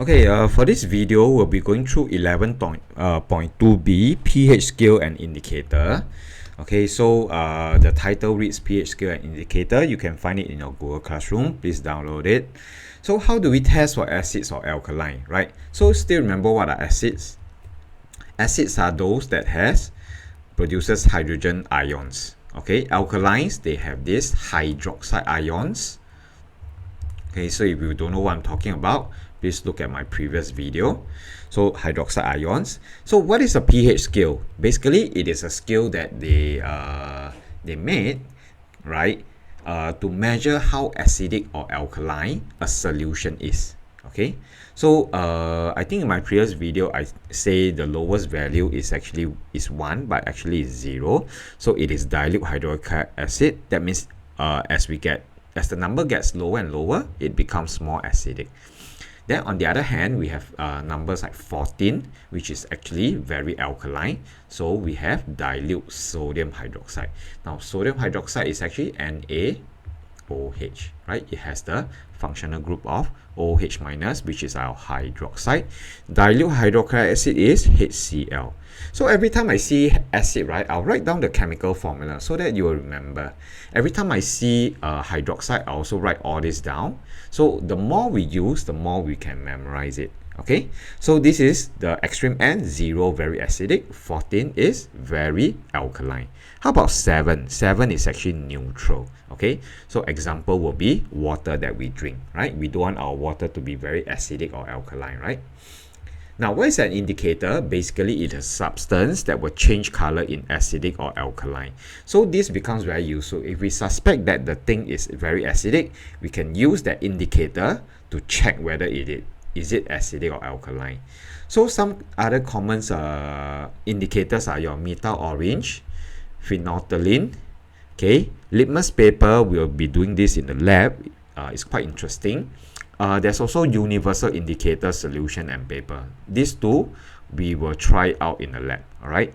Okay, for this video, we'll be going through 11.2b pH scale and indicator. Okay, so the title reads pH scale and indicator. You can find it in your Google Classroom. Please download it. So how do we test for acids or alkaline, right? So still remember what are acids? Acids are those that produces hydrogen ions. Okay, alkalines, they have these hydroxide ions. Okay, so if you don't know what I'm talking about, please look at my previous video. So hydroxide ions. So what is a pH scale? Basically, it is a scale that they made, right, to measure how acidic or alkaline a solution is. Okay, so I think in my previous video I say the lowest value is 1, but actually is 0. So it is dilute hydrochloric acid. That means as the number gets lower and lower, it becomes more acidic. Then on the other hand, we have numbers like 14, which is actually very alkaline. So we have dilute sodium hydroxide. Now sodium hydroxide is actually NaOH, right? It has the functional group of OH minus, which is our hydroxide. Dilute hydrochloric acid is HCl. So every time I see acid, right, I'll write down the chemical formula so that you will remember. Every time I see hydroxide, I also write all this down. So the more we use, the more we can memorize it. Okay, so this is the extreme end. 0 very acidic, 14 is very alkaline. How about 7? 7 is actually neutral. Okay, so example will be water that we drink, right? We don't want our water to be very acidic or alkaline, right? Now, what is an indicator? Basically, it is a substance that will change color in acidic or alkaline. So this becomes very useful. If we suspect that the thing is very acidic, we can use that indicator to check whether is it acidic or alkaline. So some other common indicators are your methyl orange, phenolphthalein. Okay, litmus paper, we'll be doing this in the lab. It's quite interesting. There's also universal indicator solution and paper. These two we will try out in the lab. All right.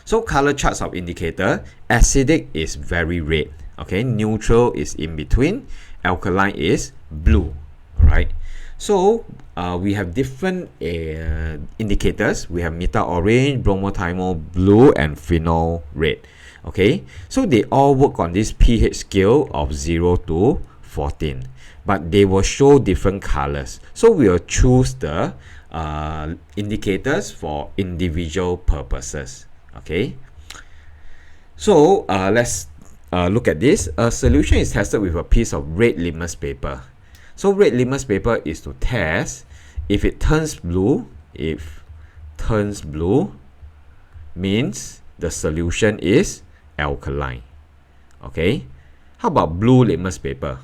So color charts of indicator. Acidic is very red. Okay, neutral is in between. Alkaline is blue. All right. So we have different indicators. We have methyl orange, bromothymol blue, and phenol red. Okay, so they all work on this pH scale of 0 to 14, but they will show different colors. So we will choose the indicators for individual purposes. Okay, so let's look at this. A solution is tested with a piece of red litmus paper. So red litmus paper is to test if it turns blue. If turns blue means the solution is alkaline. Okay, how about blue litmus paper?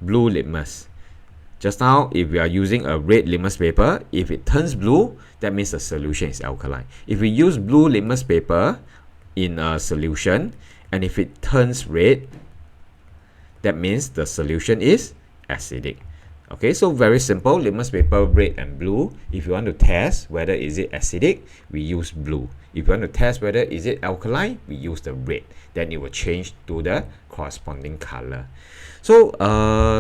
Blue litmus. Just now, if we are using a red litmus paper, if it turns blue, that means the solution is alkaline. If we use blue litmus paper in a solution, and if it turns red, that means the solution is acidic. Okay, so very simple. Litmus paper, red and blue. If you want to test whether is it acidic, we use blue. If you want to test whether is it alkaline, we use the red. Then it will change to the corresponding color. So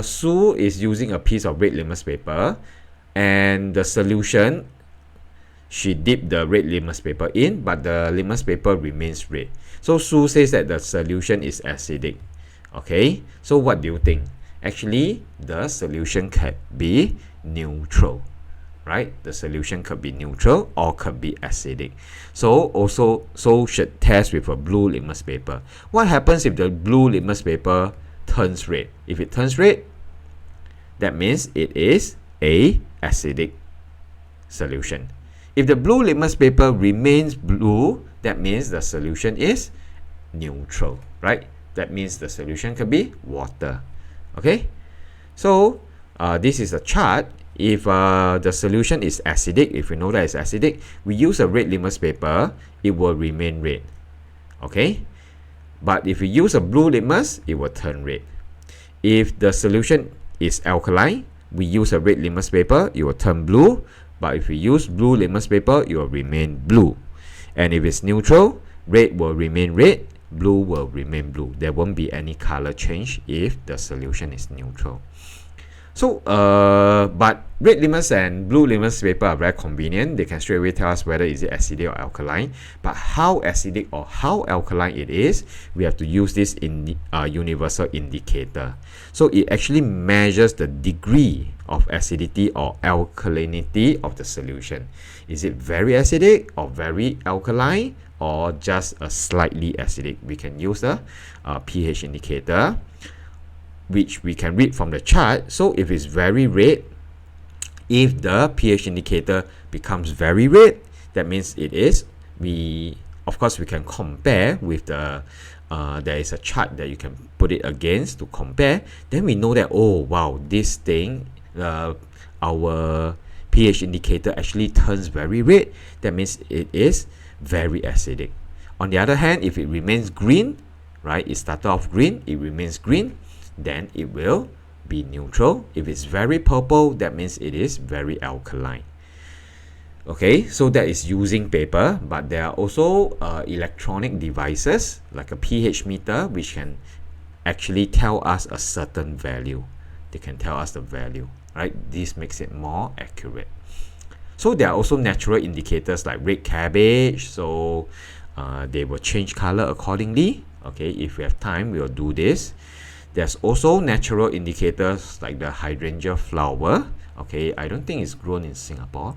Sue is using a piece of red litmus paper, and the solution, she dipped the red litmus paper in, but the litmus paper remains red. So Sue says that the solution is acidic. Okay, so what do you think? Actually, the solution could be neutral, right? The solution could be neutral or could be acidic. So should test with a blue litmus paper. What happens if the blue litmus paper turns red? If it turns red, that means it is a acidic solution. If the blue litmus paper remains blue, that means the solution is neutral, right? That means the solution could be water. Okay, so this is a chart. If the solution is acidic, if we know that it's acidic, we use a red litmus paper, it will remain red. Okay, but if we use a blue litmus, it will turn red. If the solution is alkaline, we use a red litmus paper, it will turn blue. But if we use blue litmus paper, it will remain blue. And if it's neutral, red will remain red, blue will remain blue. There won't be any color change if the solution is neutral. So, but red litmus and blue litmus paper are very convenient. They can straight away tell us whether is it acidic or alkaline. But how acidic or how alkaline it is, we have to use this in universal indicator. So it actually measures the degree of acidity or alkalinity of the solution. Is it very acidic or very alkaline, or just a slightly acidic? We can use the pH indicator, which we can read from the chart. So if it's very red, if the pH indicator becomes very red, that means it is. Of course we can compare with the there is a chart that you can put it against to compare. Then we know that, oh wow, this thing, our pH indicator actually turns very red. That means it is very acidic. On the other hand, if it remains green, right, it started off green, it remains green, then it will be neutral. If it's very purple, that means it is very alkaline. Okay, so that is using paper, but there are also electronic devices like a pH meter, which can actually tell us a certain value. They can tell us the value, right? This makes it more accurate. So there are also natural indicators like red cabbage, so they will change color accordingly. Okay, if we have time, we will do this. There's also natural indicators like the hydrangea flower. Okay, I don't think it's grown in Singapore,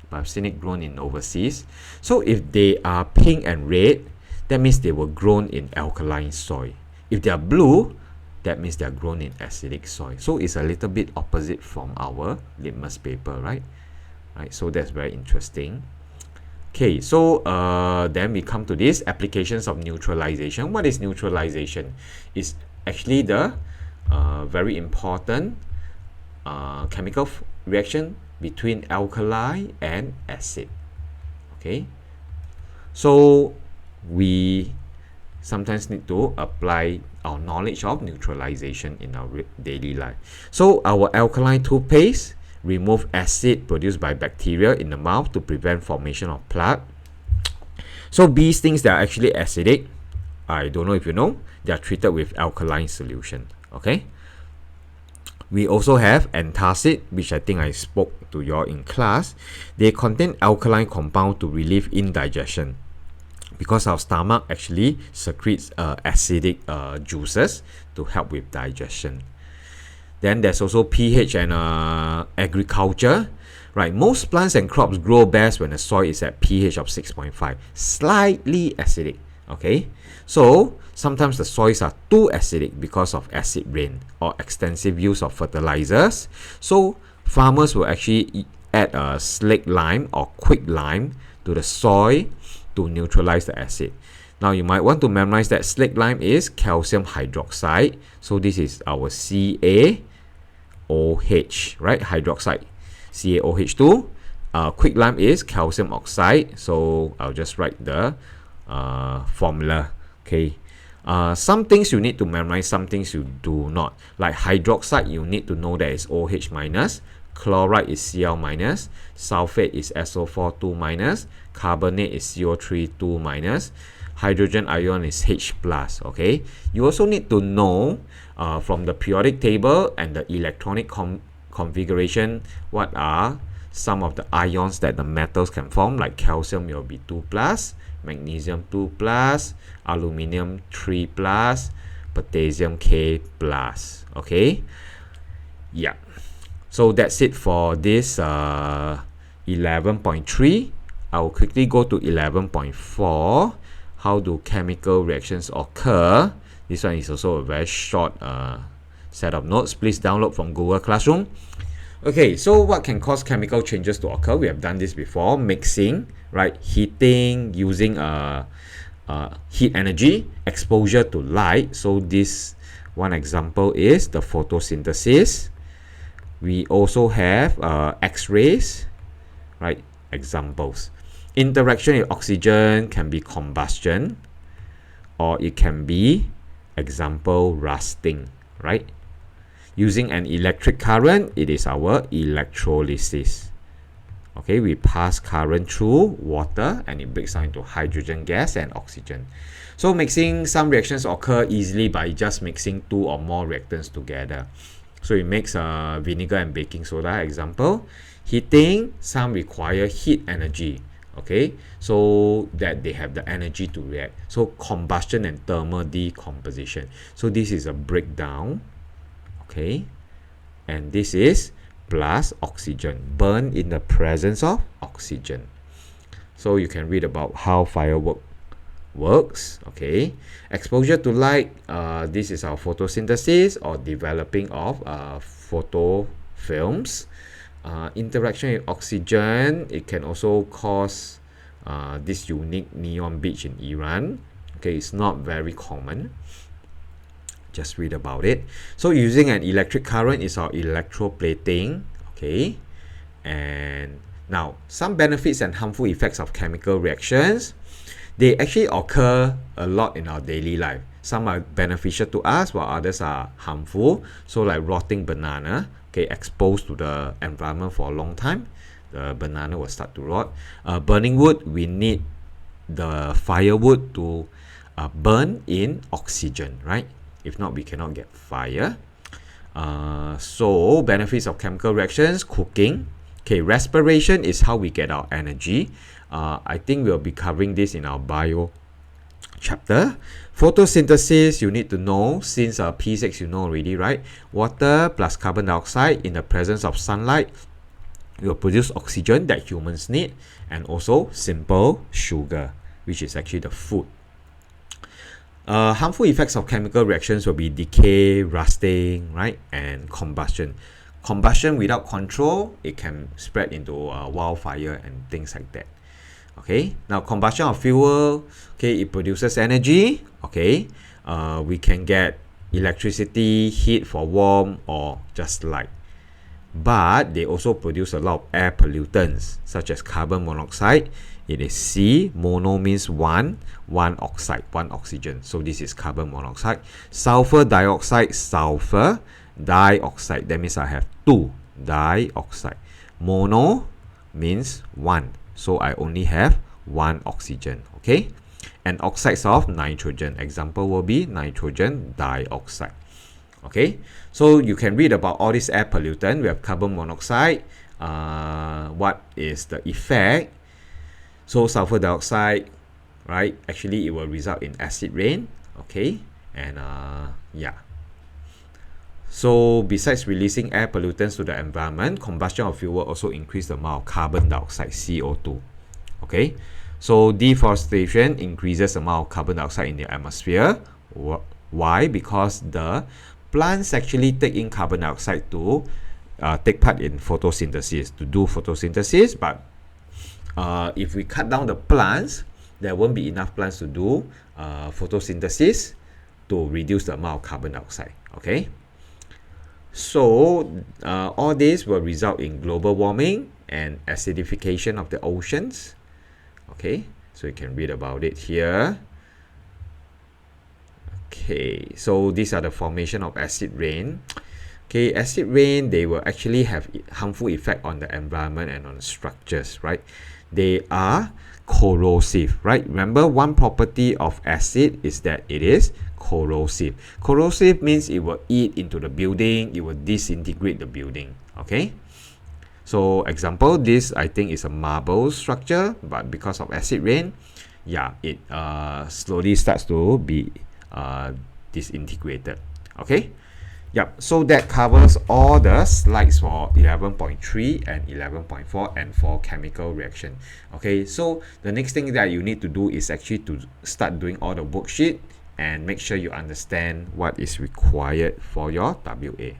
but I've seen it grown in overseas. So if they are pink and red, that means they were grown in alkaline soil. If they are blue, that means they are grown in acidic soil. So it's a little bit opposite from our litmus paper, right? So that's very interesting. Okay, so then we come to this applications of neutralization. What is neutralization? It's actually the very important chemical reaction between alkali and acid. Okay, so we sometimes need to apply our knowledge of neutralization in our daily life. So our alkaline toothpaste remove acid produced by bacteria in the mouth to prevent formation of plaque. So these things that are actually acidic, I don't know if you know, they are treated with alkaline solution. Okay, we also have antacid, which I think I spoke to you all in class. They contain alkaline compound to relieve indigestion, because our stomach actually secretes acidic juices to help with digestion. Then there's also pH and agriculture, right? Most plants and crops grow best when the soil is at pH of 6.5, slightly acidic. Okay, so sometimes the soils are too acidic because of acid rain or extensive use of fertilizers. So farmers will actually add a slaked lime or quick lime to the soil to neutralize the acid. Now you might want to memorize that slaked lime is calcium hydroxide. So this is our CaOH, right? Hydroxide, CaOH2. Quick lime is calcium oxide. So I'll just write the formula. Okay. Some things you need to memorize, some things you do not. Like hydroxide, you need to know that it's OH minus. Chloride is Cl minus, sulfate is SO4 2 minus, carbonate is CO3 2 minus, hydrogen ion is H plus. Okay, you also need to know from the periodic table and the electronic configuration what are some of the ions that the metals can form. Like calcium will be 2 plus, magnesium 2 plus, aluminium 3 plus, potassium K plus. Okay, yeah. So that's it for this 11.3. I will quickly go to 11.4. How do chemical reactions occur? This one is also a very short set of notes. Please download from Google Classroom. Okay, so what can cause chemical changes to occur? We have done this before. Mixing, right? Heating, using heat energy, exposure to light. So this one example is the photosynthesis. We also have X-rays, right? Examples. Interaction with oxygen can be combustion, or it can be, example, rusting, right? Using an electric current, it is our electrolysis. Okay, we pass current through water and it breaks down into hydrogen gas and oxygen. So mixing, some reactions occur easily by just mixing two or more reactants together. So it makes vinegar and baking soda. Example, heating, some require heat energy. Okay, so that they have the energy to react. So combustion and thermal decomposition. So this is a breakdown. Okay, and this is plus oxygen, burn in the presence of oxygen. So you can read about how firework works. Okay, exposure to light, this is our photosynthesis or developing of photofilms. Interaction with oxygen, it can also cause this unique neon beach in Iran. Okay, it's not very common. Just read about it. So using an electric current is our electroplating. Okay, and now some benefits and harmful effects of chemical reactions. They actually occur a lot in our daily life. Some are beneficial to us while others are harmful. So like rotting banana, okay, exposed to the environment for a long time, the banana will start to rot. Burning wood, we need the firewood to burn in oxygen, right? If not, we cannot get fire. So benefits of chemical reactions, cooking. Okay, respiration is how we get our energy. I think we'll be covering this in our bio chapter. Photosynthesis, you need to know, since P6 you know already, right? Water plus carbon dioxide in the presence of sunlight will produce oxygen that humans need, and also simple sugar, which is actually the food. Harmful effects of chemical reactions will be decay, rusting, right, and combustion. Combustion without control, it can spread into wildfire and things like that. Okay, now combustion of fuel, okay, it produces energy. Okay, we can get electricity, heat for warmth, or just light. But they also produce a lot of air pollutants such as carbon monoxide. It is C. Mono means one oxide, one oxygen. So this is carbon monoxide. Sulfur dioxide, sulfur dioxide. That means I have two dioxide. Mono means one. So I only have one oxygen. Okay. And oxides of nitrogen. Example will be nitrogen dioxide. Okay, so you can read about all these air pollutant. We have carbon monoxide. What is the effect? So sulfur dioxide, right? Actually, it will result in acid rain. Okay, and yeah. So besides releasing air pollutants to the environment, combustion of fuel also increase the amount of carbon dioxide, CO2. Okay, so deforestation increases the amount of carbon dioxide in the atmosphere. Why? Because the plants actually take in carbon dioxide to take part in photosynthesis, to do photosynthesis. But if we cut down the plants, there won't be enough plants to do photosynthesis to reduce the amount of carbon dioxide. Okay, so all this will result in global warming and acidification of the oceans. Okay, so you can read about it here. Okay, so these are the formation of acid rain. Okay, acid rain, they will actually have harmful effect on the environment and on structures, right? They are corrosive, right? Remember, one property of acid is that it is corrosive. Corrosive means it will eat into the building, it will disintegrate the building. Okay, so example, this I think is a marble structure, but because of acid rain, yeah, it slowly starts to be disintegrated. Okay, yep, so that covers all the slides for 11.3 and 11.4 and for chemical reaction. Okay, so the next thing that you need to do is actually to start doing all the worksheet and make sure you understand what is required for your WA.